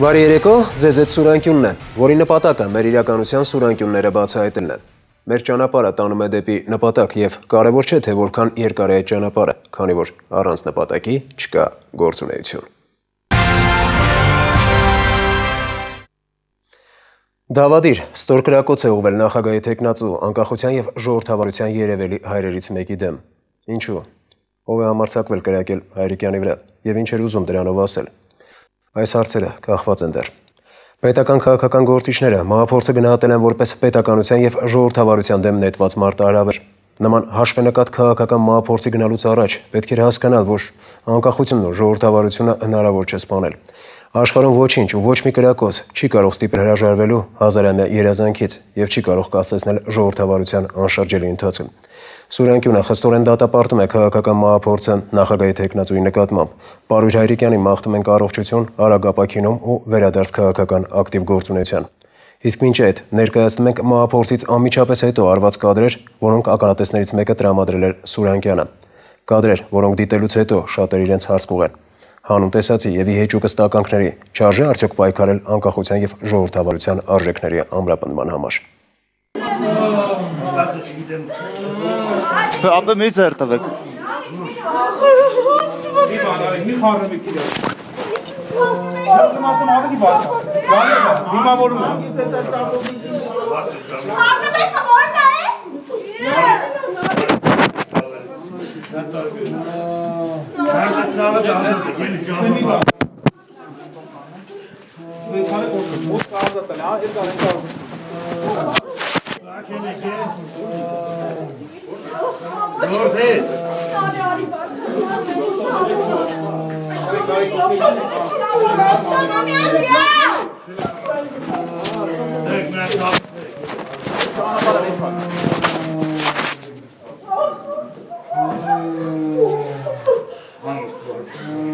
Բարի երեկո, ZZ սուրանկյունն է, որի նպատակը մեր իրականության սուրանկյունները բացահայտելն է։ Մեր ճանապարհը տանում է դեպի նպատակ եւ կարևոր չէ թե որքան երկար է այդ ճանապարհը, քանի որ առանց նպատակի չկա գործունեություն։ Դավադիր, ստորկրակոց է ուղղվել նախագահի թեկնածու անկախության եւ ժողովրդավարության երևելի հայրերից մեկի դեմ։ Ինչու՞։ Ով է համարձակվել կրակել Հայրիկյանի վրա եւ ինչ էր ուզում դրանով ասել։ Այս հարցերը կախված են դեռ։ Պետական քաղաքական գործիչները մահափորձը գնահատել են որպես պետականության եւ ժողովրդավարության դեմ նետված մարտահրավեր։ Նման հաշվենկատ քաղաքական մահափորձի գնալուց առաջ պետք էր հասկանալ, որ անկախությունն ու ժողովրդավարությունը հնարավոր չէ սպանել։ Աշխարհում ոչինչ ու ոչ մի կրակոց չի կարող ստիպել հրաժարվելու հազարամյա երազանքից եւ չի կարող կասեցնել ժողովրդավարության անշրջելի ընթացքը։ Սուրանկյունը խստորեն դատապարտում է քաղաքական մահափորձը նախագահի թեկնածուի նկատմամբ։ Պարույր Հայրիկյանին մաղթում ենք առողջություն, արագ ապաքինում ու վերադարձ քաղաքական ակտիվ գործունեության։ Իսկ մինչ այդ ներկայացնում ենք մահափորձից անմիջապես հետո արված կադրեր, որոնք ականատեսներից մեկը տրամադրել էր Սուրանկյանը։ Կադրեր, որոնք դիտելուց հետո շատեր իրենց հարց կուղեն։ Հանուն տեսացի եւ ի հեճուկս տականքների չարժե արդյոք պայքարել անկախության եւ ժողովրդավարության արժեքների ամրապնդման համար։ Ապա մի ձեր տվեք։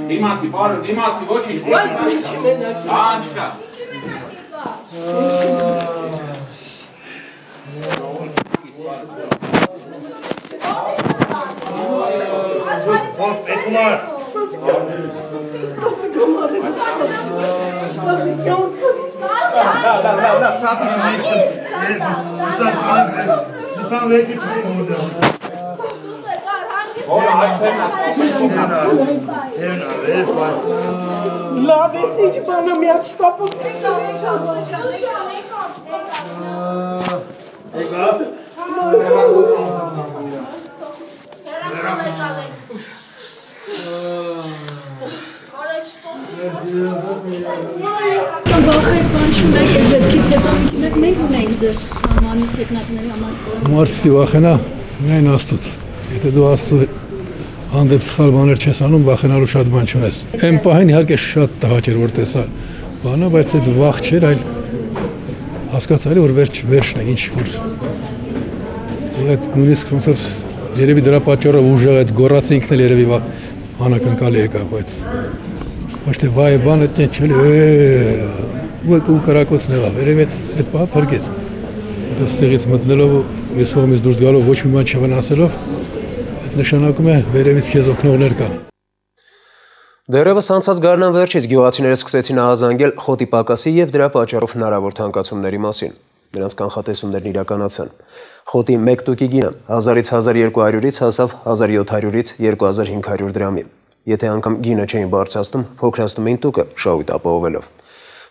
Դիմացի, բարո, դիմացի, ոչինչ, անչկա։ Love is each one of me at stop. Մարդիկ վախենա, միայն Աստծուց։ Եթե դու Աստծու հանդեպ սխալ բաներ չես անում, վախենալու շատ բան չունես։ Այն պահին իհարկե շատ տհաճ էր, որ տեսա բանը, բայց այդ վախ չէր, այլ հասկացա, որ վերջն է, ինչ որ այդ նույնիսկ ոնց որ երևի դրա պատճառով ուժեղ այդ գոռացը ինքն էլ երևի անակնկալի եկավ, բայց ոչ թե վայ բան այդ ու կրակոցն եղավ, երևի այդ պահը փրկեց։ Այդտեղից մտնելով ես հողմից դուրս գալով ոչ մի բան չվնասելով, այդ նշանակում է վերևից քեզ օգնողներ կան։ Դեռևս անցած գարնան վերջից գյուղացիները սկսեցին ահազանգել խոտի պակասի եւ դրա պատճառով հնարավոր թանկացումների մասին։ Նրանց կանխատեսումներն իրականացան։ Խոտի 1 տուկի գինը 1000-ից 1200-ից հասավ 1700-ից 2500 դրամի։ Եթե անգամ գինը չէին բարձրացնում, փոքրացնում էին տուկը շահույթ ապահովելով։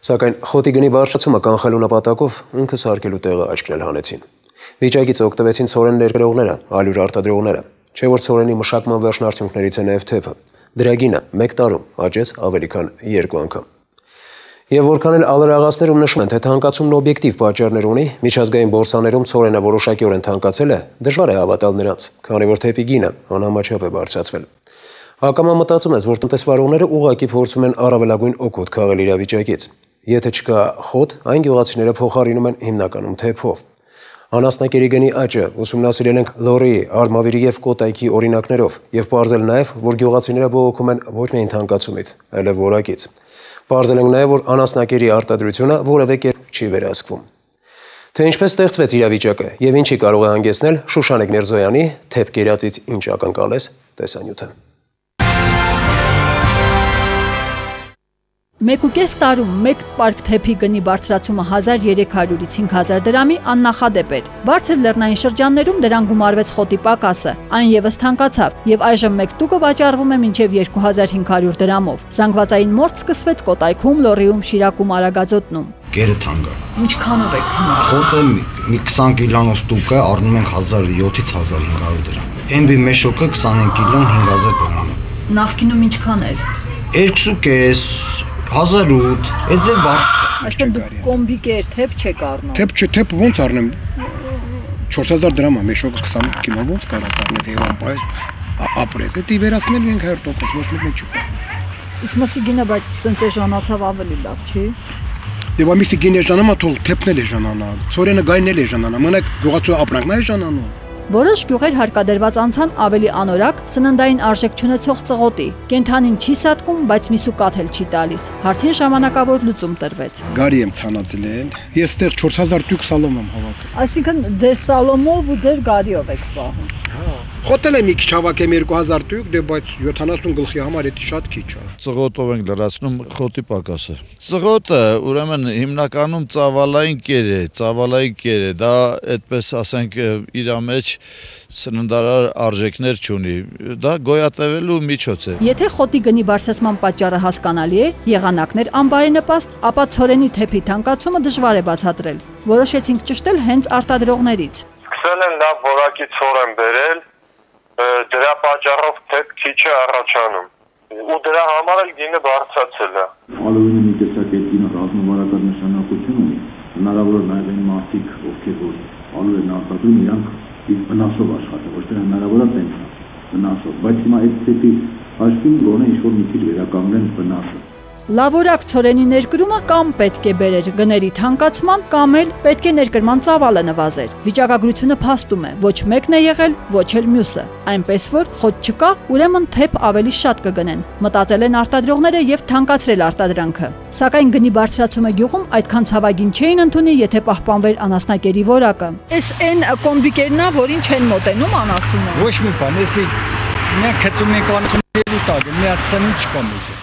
Սակայն խոտի գնի բարձրացումը կանխելու նպատակով ինքը սարքելու տեղը աչքնել հանեցին։ Վիճակից օգտվեցին ցորեն ներկրողները, ալյուր արտադրողները, չէ որ ցորենի մշակման վերջնարդյունքներից է նաև թեփը։ Դրա գինը 1 տարում աճեց ավելի քան 2 անգամ։ Եվ որքան էլ ալրաղացներում նշում են, թե թանկացումն օբյեկտիվ պատճառներ ունի, միջազգային բորսաներում ցորենը որոշակիորեն թանկացել է, դժվար է հավատալ նրանց, քանի որ թեփի գինը անհամաչափ է բարձրացվել։ Հակամա մտածում ես, որ տնտեսվարողները ուղղակի փորձում են առավելագույն օգուտ քաղել իրավիճակից։ Եթե չկա խոտ, այն գյուղացիները փոխարինում են հիմնականում թեփով։ Անասնակերի գնի աճը ուսումնասիրել ենք լորի, արմավիրի եւ կոտայքի օրինակներով եւ պարզել նաեւ, որ գյուղացիները բողոքում են ոչ միայն թանկացումից, այլև որակից։ Պարզել ենք նաեւ, որ անասնակերի արտադրությունը որևէ կերպ չի վերահսկվում։ Թե ինչպես ստեղծվեց իրավիճակը եւ ինչի կարող է հանգեցնել Շուշանիկ Միրզոյանի թեփ կերածից ինչ ակնկալես տեսանյութը։ 1.5 տարում մեկ պարկ թեփի գնի բարձրացումը 1300-ից 5000 դրամի աննախադեպ էր։ Բարձր լեռնային շրջաններում դրան գումարվեց խոտի պակասը, այն եւս թանկացավ եւ այժմ մեկ տուկը վաճառվում է մինչեւ 2500 դրամով։ Զանգվածային մորթ սկսվեց Կոտայքում, Լոռիում, Շիրակում, Արագածոտնում։ Գերը թանկ է։ Ինչքանով եք հիմա։ Խոտը մի 20 կիլոնոց տուկը առնում ենք 1700-ից 1500 դրամ։ Էմբի մեծ շոկը 25 կիլոն 5000 դրամ։ Նախկինում ինչքան էր։ 2.5 1008, այդ ձեր բարձր։ Այսինքն դուք կոմբիկեր թեփ չեք առնում։ Թեփ ոնց առնեմ 4000 դրամ է, մեծ շոկը 20 կիլո ոնց կարաս առնել Եվրոպայից ապրես։ Դա վերացնելու ենք 100%, ոչ մի չի։ Իսկ մսիգինը բայց սենց էժանացավ ավելի լավ, չի։ Եվ ամիսի գինը էժանանա, թող թեփնել էժանանա, ծորենը գայնել էժանանա, մենակ գյուղացու ապրանքն է էժանանում։ Որոշ գյուղեր հարկադրված անցան ավելի անորակ, սննդային արժեք չունեցող ծղոտի։ Կենթանին չի սատկում, բայց միսուկաթ էլ չի տալիս։ Հարցին ժամանակավոր լուծում տրվեց։ Գարի եմ ցանածել, ես այդտեղ 4000 տյուկ սալոմ եմ հավաքել։ Այսինքն ձեր սալոմով ու ձեր գարիով եք պահում։ Խոտել եմ մի քիչ հավաքեմ 2000 տյուկ, դե բայց 70 գլխի համար դա շատ քիչ է։ Ծղոտով ենք լրացնում խոտի պակասը։ Ծղոտը ուրեմն հիմնականում ծավալային կեր է, դա այդպես ասենք իր մեջ սննդարար արժեքներ չունի, դա գոյատևելու միջոց է։ Եթե խոտի գնի բարձրացման պատճառը հասկանալի է, եղանակներ անբարենպաստ, ապա ցորենի թեփի թանկացումը դժվար է բացատրել։ Որոշեցինք ճշտել հենց արտադրողներից։ Սկսել են լավ որակի ցոր են բերել, դրա պատճառով թեփ քիչ է առաջանում։ Ու դրա համար էլ գինը բարձրացել է։ Ալումինի մի տեսակ այդ գինը ռազմավարական նշանակություն ունի։ Հնարավոր է նաև այն մարդիկ, ովքեր որ ալու են արտադրում, իրանք վնասով աշխատել, ոչ թե հնարավոր է տենց վնասով, բայց հիմա այդ թեփի հաշվին գոնե ինչ-որ մի քիչ վերականգնեն վնասը։ Լավորակ ցորենի ներկրումը կամ պետք է բերեր գների թանկացման, կամ էլ պետք է ներկրման ծավալը նվազեր։ Վիճակագրությունը փաստում է, ոչ մեկն է եղել, ոչ էլ մյուսը։ Այնպես որ խոտ չկա, ուրեմն թեփ ավելի շատ կգնեն։ Մտածել են արտադրողները եւ թանկացրել արտադրանքը։ Սակայն գնի բարձրացումը գյուղում այդքան ցավագին չէին ընդունի, եթե պահպանվեր անասնակերի որակը։ Էս այն կոմբիկերն է, որին չեն մոտենում անասունը։ Ոչ մի բան, էսի մի քծում եք անասունի տակ, մի հատ չկա մեջ։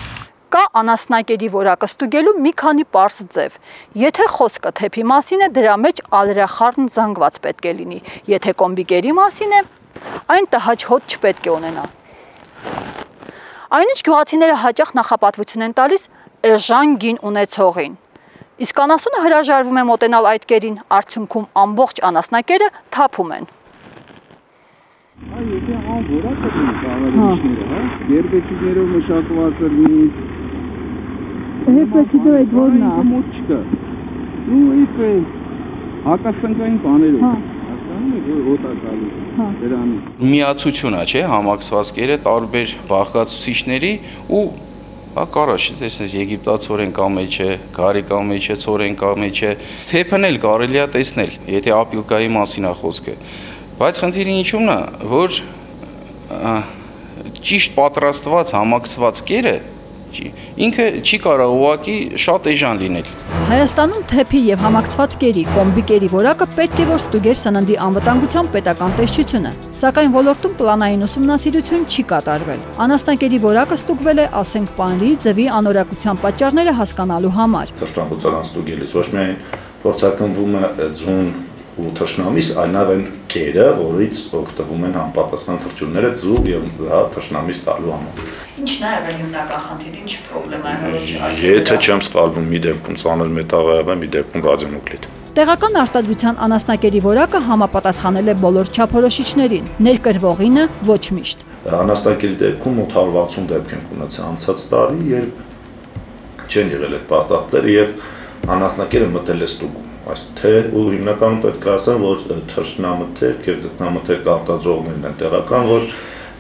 Կա անասնակերի որակը ստուգելու մի քանի պարզ ձև։ Եթե խոսքը թեփի մասին է, դրա մեջ ալերախառն զանգված պետք է լինի։ Եթե կոմբիկերի մասին է, այն տհաճ հոտ չպետք է ունենա։ Այնինչ գյուղացիները հաճախ նախապատվություն են տալիս էժան գին ունեցողին։ Իսկ անասունը հրաժարվում է մոտենալ այդ կերին, արդյունքում ամբողջ անասնակերը թափում են։ Եթե անորակը ծավալիչները, հա, երբեչիկներով մշակված լինի։ Հետո այդ որն է։ Մոտ չկա։ Ու այդ հակասնկային բաներով։ Հասկանում եք, որ հոտ է գալու դրանից։ Միացություն է, չէ՞, համակցվածքերը տարբեր բաղկացուցիչների ու կարաշ, տեսնես եգիպտացորեն կա մեջ է, գարի կա մեջ է, ցորեն կա մեջ է, թեփն էլ կարելի է տեսնել, եթե ապիլկայի մասին է խոսքը։ Բայց խնդիրը ինչու՞մն է, որ ճիշտ պատրաստված համակցված կերը ինքը չի կարող ուղղակի շատ էժան լինել։ Հայաստանում թեփի եւ համակցված կերի, կոմբիկերի որակը պետք է որ ստուգեր սննդի անվտանգության պետական տեսչությունը, սակայն ոլորտում պլանային ուսումնասիրություն չի կատարվել։ Անասնակերի որակը ստուգվել է, ասենք, պանրի, ձվի անորակության պատճառները հասկանալու համար։ Թշնամության ստուգելիս ոչ միայն փորձակնվում է ձուն ու թշնամիս, այլ նաև այն կերը, որից օգտվում են համապատասխան թռչունները ձու եւ թշնամիս տալու համար։ Ինչն է եղել հիմնական խնդիրը, ինչ պրոբլեմա է։ Եթե չեմ սխալվում, մի դեպքում ծանր մետաղ եղավ, մի դեպքում ռադիոնուկլիդ։ Տեղական արտադրության անասնակերի որակը համապատասխանել է բոլոր չափորոշիչներին, ներկրվողինը ոչ միշտ։ Անասնակերի դեպքում 860 դեպք ենք ունեցել անցած տարի, երբ չեն եղել այդ փաստաթղթերը եւ անասնակերը մտել է ստուգում։ Այս թե ու հիմնականում պետք է ասեմ, որ թռչնամթերք եւ ձկնամթերք արտադրողներն են տեղական, որ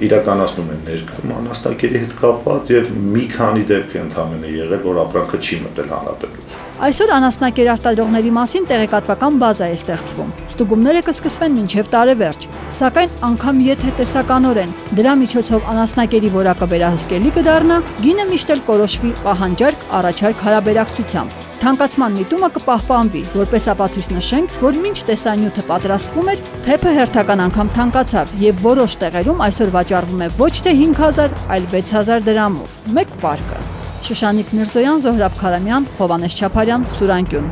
իրականացնում են ներկրում անասնակերի հետ կապված եւ մի քանի դեպք ընդհանրապես եղել, որ ապրանքը չի մտել հանրապետություն։ Այսօր անասնակեր արտադրողների մասին տեղեկատվական բազա է ստեղծվում։ Ստուգումները կսկսվեն մինչև տարեվերջ, սակայն անգամ եթե տեսականորեն դրա միջոցով անասնակերի որակը վերահսկելի կդառնա, գինը միշտ էլ կորոշվի պահանջարկ առաջարկ հարաբերակցությամբ։ Թանկացման միտումը կպահպանվի, որպես ապացույց նշենք, որ մինչ տեսանյութը պատրաստվում էր, թեփը հերթական անգամ թանկացավ եւ որոշ տեղերում այսօր վաճառվում է ոչ թե 5000, այլ 6000 դրամով, մեկ պարկը։ Շուշանիկ Միրզոյան, Զոհրաբ Քարամյան, Հովանես Չապարյան, Սուրանկյուն։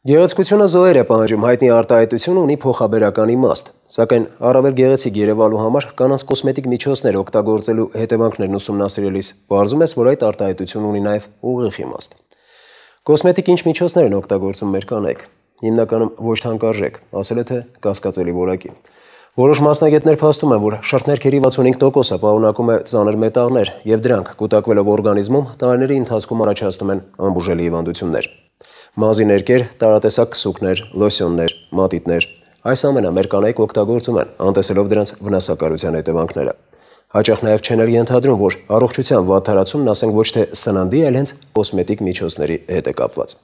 Գեղեցկությունը զոհեր է պահանջում, հայտնի արտահայտությունը ունի փոխաբերական իմաստ, սակայն առավել գեղեցիկ երևալու համար կանանց կոսմետիկ միջոցներ օգտագործելու հետևանքներն ուսումնասիրելիս պարզում ես, որ այդ արտահայտությունը ունի նաև ուղիղ իմաստ։ Կոսմետիկ ինչ միջոցներ են օգտագործում մեր կանայք, հիմնականում ոչ թանկարժեք, ասել է թե կասկածելի որակի։ Որոշ մասնագետներ փաստում են, որ շրթներքերի 65%-ը պարունակում է ծանր մետաղներ և դրանք կուտակվելով օրգանիզմում տարիների ընթացքում առաջացնում են անբուժելի հիվանդություններ։ Մազի ներկեր, տարատեսակ քսուկներ, լոսյոններ, մատիտներ, այս ամենը մեր կանայք օգտագործում են, անտեսելով դրանց վնասակարության հետևանքները։ Հաճախ նաև չեն էլ ենթադրում, որ առողջության վատթարացումն ասենք ոչ թե սննդի, այլ հենց կոսմետիկ միջոցների հետ է կապված։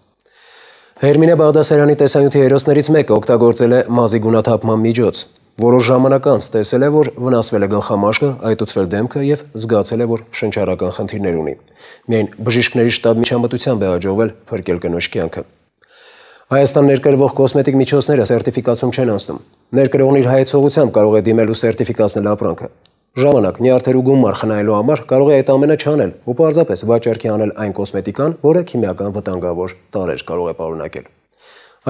Հերմինե Բաղդասարյանի տեսանյութի հերոսներից մեկը օգտագործել է մազի գունաթափման միջոց։ Որոշ ժամանակ անց տեսել է, որ վնասվել է գլխամաշկը, այտուցվել դեմքը և զգացել է, որ շնչառական խնդիրներ ունի։ Միայն բժիշկների շտաբ միջամտությամբ է հաջողվել փրկել կնոջ կյանքը։ Հայաստան ներկրվող կոսմետիկ միջոցները սերտիֆիկացում չեն անցնում։ Ներկրողն իր հայեցողությամբ կարող է դիմել ու սերտիֆիկացնել ապրանքը։ Ժամանակ, նյարդեր ու գումար խնայելու համար կարող է այդ ամենը չանել ու պարզապես վաճառքի անել այն կոսմետիկան, որը քիմիական վտանգավոր տարրեր կարող է պարունակել։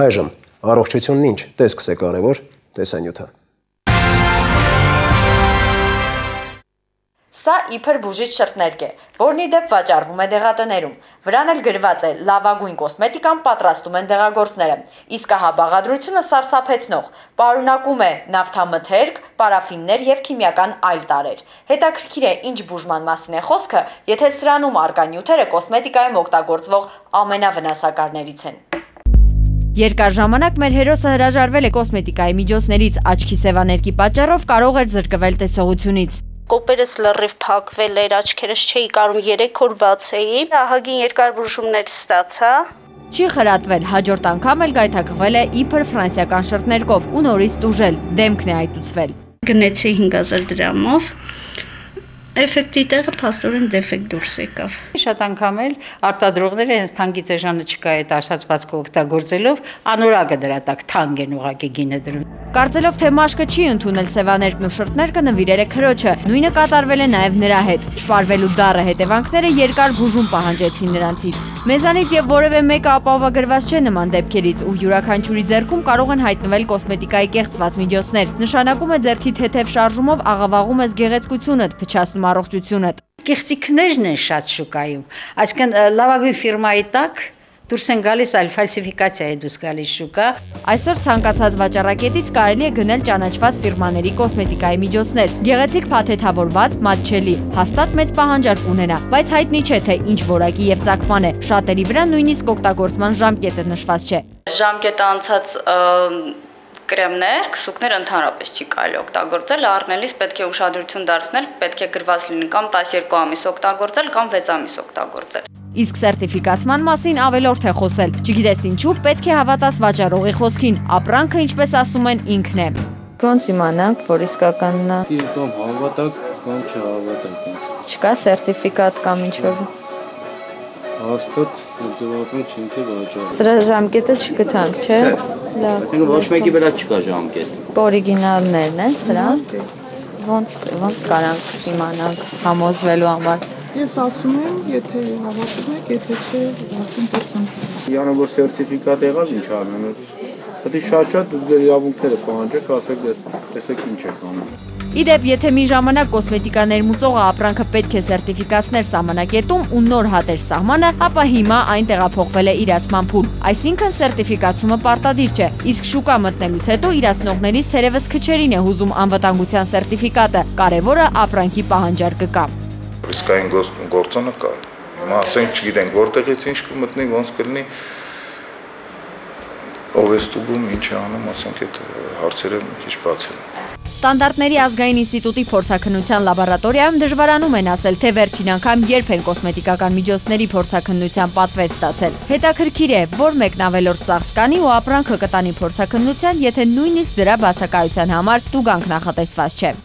Այժմ առողջությունն ինչ, տեսքս է կարևոր, տեսանյութը։ Սա իբր բուժիչ շրթներկ է, որն ի դեպ վաճառվում է դեղատներում։ Վրան էլ գրված է լավագույն կոսմետիկան պատրաստում են դեղագործները, իսկ ահա բաղադրությունը սարսափեցնող, պարունակում է նավթամթերք, պարաֆիններ և քիմիական այլ տարրեր։ Հետաքրքիր է, ինչ բուժման մասին է խոսքը, եթե սրանում առկա նյութերը կոսմետիկայում օգտագործվող ամենավնասակարներից են։ Երկար ժամանակ մեր հերոսը հրաժարվել է կոսմետիկայի միջոցներից, աչքի սևաներկի պատճառով կարող էր զրկվել տեսողությունից։ Կոպերս լրիվ փակվել էր, աչքերս չէի կարում 3 օր բացեի, ահագին երկար բուժումներ ստացա։ Չի խրատվել, հաջորդ անգամ էլ գայթակղվել է իբր ֆրանսիական շրթներկով ու նորից տուժել, դեմքն է այտուցվել։ Գնեցի 5000 դրամով, էֆեկտի տեղը փաստորեն դեֆեկտ դուրս եկավ։ Շատ անգամ էլ արտադրողները հենց թանկի ծեժանը չկա այդ ասած բացքը օգտագործելով անորակը դրա տակ թանկ են ուղակի գինը դրում։ Կարծելով թե մաշկը չի ընդունել սևաներկն ու շրթներկը նվիրել է քրոջը, նույնը կատարվել է նաև նրա հետ։ Շպարվելու դառը հետևանքները երկար բուժում պահանջեցին նրանցից։ Մեզանից եւ որևէ մեկը ապահովագրված չէ նման դեպքերից ու յուրաքանչյուրի ձեռքում կարող են հայտնվել կոսմետիկայի կեղծված միջոցներ։ Նշանակում է ձեռքի թեթև շարժումով աղավաղում ես գեղեցկությունդ, փչացնում առողջությունդ։ Կեղծիքներն են շատ շուկայում, այսինքն լավագույն ֆիրմայի տակ դուրս են գալիս այլ ֆալսիֆիկացիա է դուրս գալիս շուկա։ Այսօր ցանկացած վաճառակետից կարելի է գնել ճանաչված ֆիրմաների կոսմետիկայի միջոցներ, գեղեցիկ փաթեթավորված, մատչելի, հաստատ մեծ պահանջարկ ունենա, բայց հայտնի չէ թե ինչ որակի եւ ծագման է։ Շատերի վրա նույնիսկ օգտագործման ժամկետը նշված չէ։ Ժամկետը անցած կրեմներ, քսուկներ ընդհանրապես չի կարելի օգտագործել, առնելիս պետք է ուշադրություն դարձնել, պետք է գրված լինի կամ 12 ամիս օգտագործել կամ 6 ամիս օգտագործել։ Իսկ սերտիֆիկացման մասին ավելորդ է խոսել։ Չգիտես ինչու, պետք է հավատաս վաճառողի խոսքին, ապրանքը, ինչպես ասում են, ինքն է։ Ոնց իմանանք, որ իսկականն է։ Կամ հավատակ, կամ չհավատակ։ Չկա սերտիֆիկատ կամ ինչ-որ։ Հաստատ ձևավորում չենք վաճառում։ Սրա ժամկետը չգտանք, չէ՞։ Լավ։ Այսինքն ոչ մեկի վրա չկա ժամկետ։ Օրիգինալներն են սրանք։ Ոնց կարանք իմանանք համոզվելու համար։ Ես ասում եմ, եթե հավատում եք, եթե չէ, արդեն տեսանք։ Յանը որ սերտիֆիկատ եղավ, ինչ անենք։ Պետք է շատ դեր իրավունքները պահանջեք, ասեք, տեսեք ինչ եք անում։ Իդեպ, եթե մի ժամանակ կոսմետիկա ներմուծողը ապրանքը պետք է սերտիֆիկացներ սահմանակետում ու նոր հատեր սահմանը, ապա հիմա այն տեղափոխվել է իրացման փուլ։ Այսինքն սերտիֆիկացումը պարտադիր չէ, իսկ շուկա մտնելուց հետո իրացնողներից թերևս քչերին է հուզում անվտանգության սերտիֆիկատը, կարևորը ապրանքի պահանջարկը կա։ Իսկ այն գործոնը կա։ Հիմա ասենք չգիտենք որտեղից ինչ կմտնի, ոնց կլինի, ով է ստուգում, ինչ է անում, ասենք այդ հարցերը քիչ բացել։ Ստանդարտների ազգային ինստիտուտի փորձաքննության լաբորատորիայում դժվարանում են ասել, թե վերջին անգամ երբ են կոսմետիկական միջոցների փորձաքննության պատվեր ստացել։ Հետաքրքիր է, որ մեկն ավելորդ ծախս կանի ու ապրանքը կտանի փորձաքննության, եթե նույնիսկ դրա բացակայության համար տուգանք նախատեսված չէ։